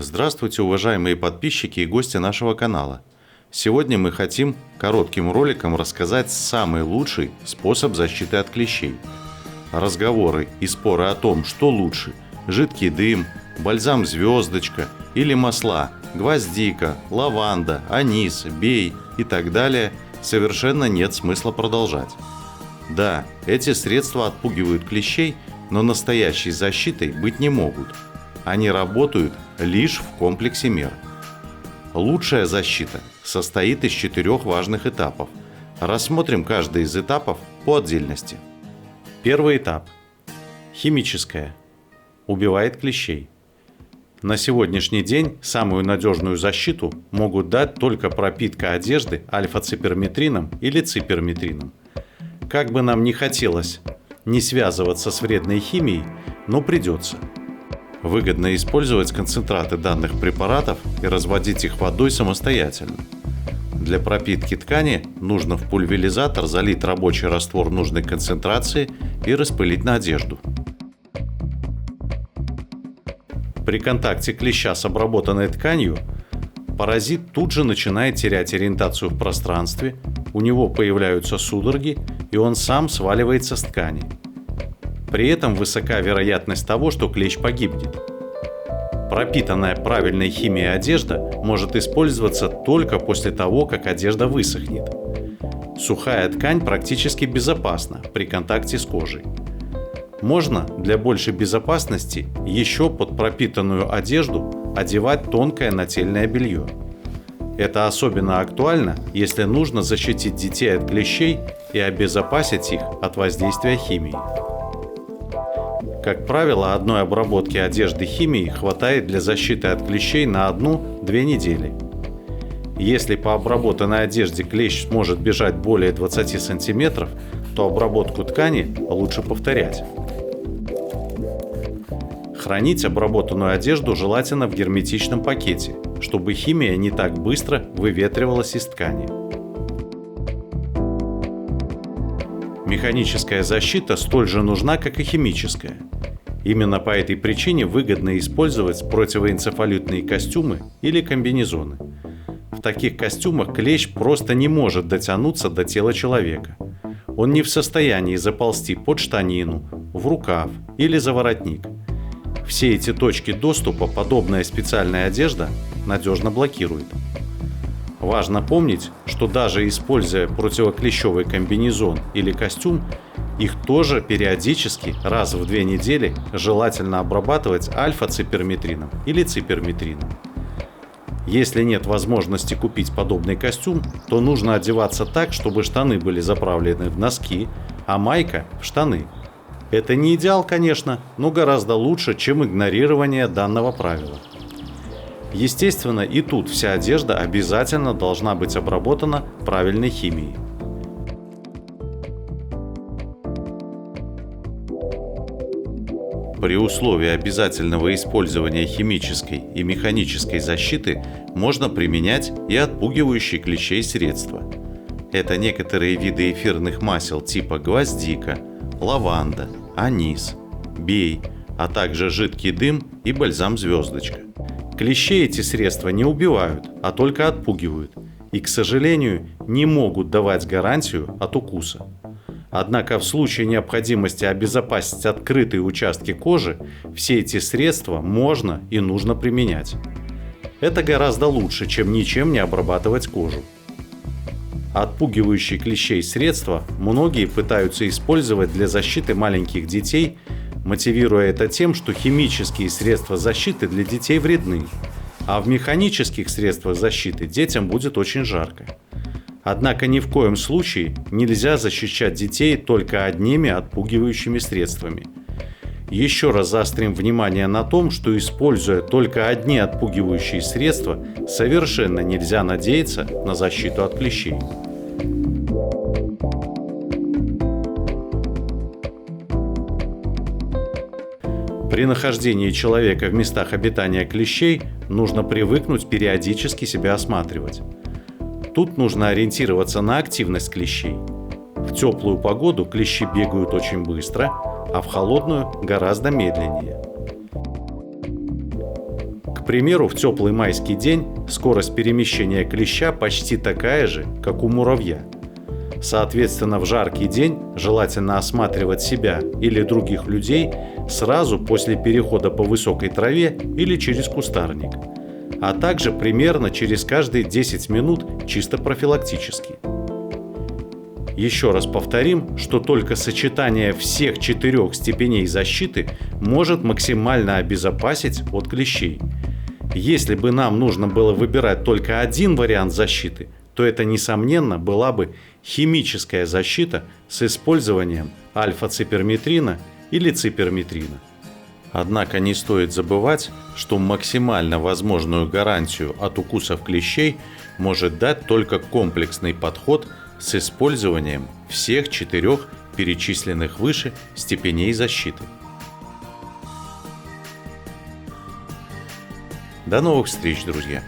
Здравствуйте, уважаемые подписчики и гости нашего канала. Сегодня мы хотим коротким роликом рассказать самый лучший способ защиты от клещей. Разговоры и споры о том, что лучше – жидкий дым, бальзам «Звездочка» или масла гвоздика, лаванда, анис, бей и так далее – совершенно нет смысла продолжать. Да, эти средства отпугивают клещей, но настоящей защитой быть не могут. Они работают лишь в комплексе мер. Лучшая защита состоит из 4 важных этапов. Рассмотрим каждый из этапов по отдельности. Первый этап. Химическая. Убивает клещей. На сегодняшний день самую надежную защиту могут дать только пропитка одежды альфа-циперметрином или циперметрином. Как бы нам ни хотелось не связываться с вредной химией, но придется. Выгодно использовать концентраты данных препаратов и разводить их водой самостоятельно. Для пропитки ткани нужно в пульверизатор залить рабочий раствор нужной концентрации и распылить на одежду. При контакте клеща с обработанной тканью паразит тут же начинает терять ориентацию в пространстве, у него появляются судороги, и он сам сваливается с ткани. При этом высока вероятность того, что клещ погибнет. Пропитанная правильной химией одежда может использоваться только после того, как одежда высохнет. Сухая ткань практически безопасна при контакте с кожей. Можно для большей безопасности еще под пропитанную одежду одевать тонкое нательное белье. Это особенно актуально, если нужно защитить детей от клещей и обезопасить их от воздействия химии. Как правило, одной обработки одежды химией хватает для защиты от клещей на 1-2 недели. Если по обработанной одежде клещ сможет бежать более 20 см, то обработку ткани лучше повторять. Хранить обработанную одежду желательно в герметичном пакете, чтобы химия не так быстро выветривалась из ткани. Механическая защита столь же нужна, как и химическая. Именно по этой причине выгодно использовать противоэнцефалитные костюмы или комбинезоны. В таких костюмах клещ просто не может дотянуться до тела человека. Он не в состоянии заползти под штанину, в рукав или за воротник. Все эти точки доступа подобная специальная одежда надежно блокирует. Важно помнить, что даже используя противоклещевый комбинезон или костюм, их тоже периодически раз в 2 недели желательно обрабатывать альфа-циперметрином или циперметрином. Если нет возможности купить подобный костюм, то нужно одеваться так, чтобы штаны были заправлены в носки, а майка в штаны. Это не идеал, конечно, но гораздо лучше, чем игнорирование данного правила. Естественно, и тут вся одежда обязательно должна быть обработана правильной химией. При условии обязательного использования химической и механической защиты можно применять и отпугивающие клещей средства. Это некоторые виды эфирных масел типа гвоздика, лаванда, анис, бей, а также жидкий дым и бальзам «Звездочка». Клещей эти средства не убивают, а только отпугивают и, к сожалению, не могут давать гарантию от укуса. Однако в случае необходимости обезопасить открытые участки кожи, все эти средства можно и нужно применять. Это гораздо лучше, чем ничем не обрабатывать кожу. Отпугивающие клещей средства многие пытаются использовать для защиты маленьких детей, мотивируя это тем, что химические средства защиты для детей вредны, а в механических средствах защиты детям будет очень жарко. Однако ни в коем случае нельзя защищать детей только одними отпугивающими средствами. Еще раз заострим внимание на том, что используя только одни отпугивающие средства, совершенно нельзя надеяться на защиту от клещей. При нахождении человека в местах обитания клещей нужно привыкнуть периодически себя осматривать. Тут нужно ориентироваться на активность клещей. В теплую погоду клещи бегают очень быстро, а в холодную гораздо медленнее. К примеру, в теплый майский день скорость перемещения клеща почти такая же, как у муравья. Соответственно, в жаркий день желательно осматривать себя или других людей сразу после перехода по высокой траве или через кустарник, а также примерно через каждые 10 минут чисто профилактически. Еще раз повторим, что только сочетание всех 4 степеней защиты может максимально обезопасить от клещей. Если бы нам нужно было выбирать только один вариант защиты, то это, несомненно, была бы химическая защита с использованием альфа-циперметрина или циперметрина. Однако не стоит забывать, что максимально возможную гарантию от укусов клещей может дать только комплексный подход с использованием всех 4 перечисленных выше степеней защиты. До новых встреч, друзья!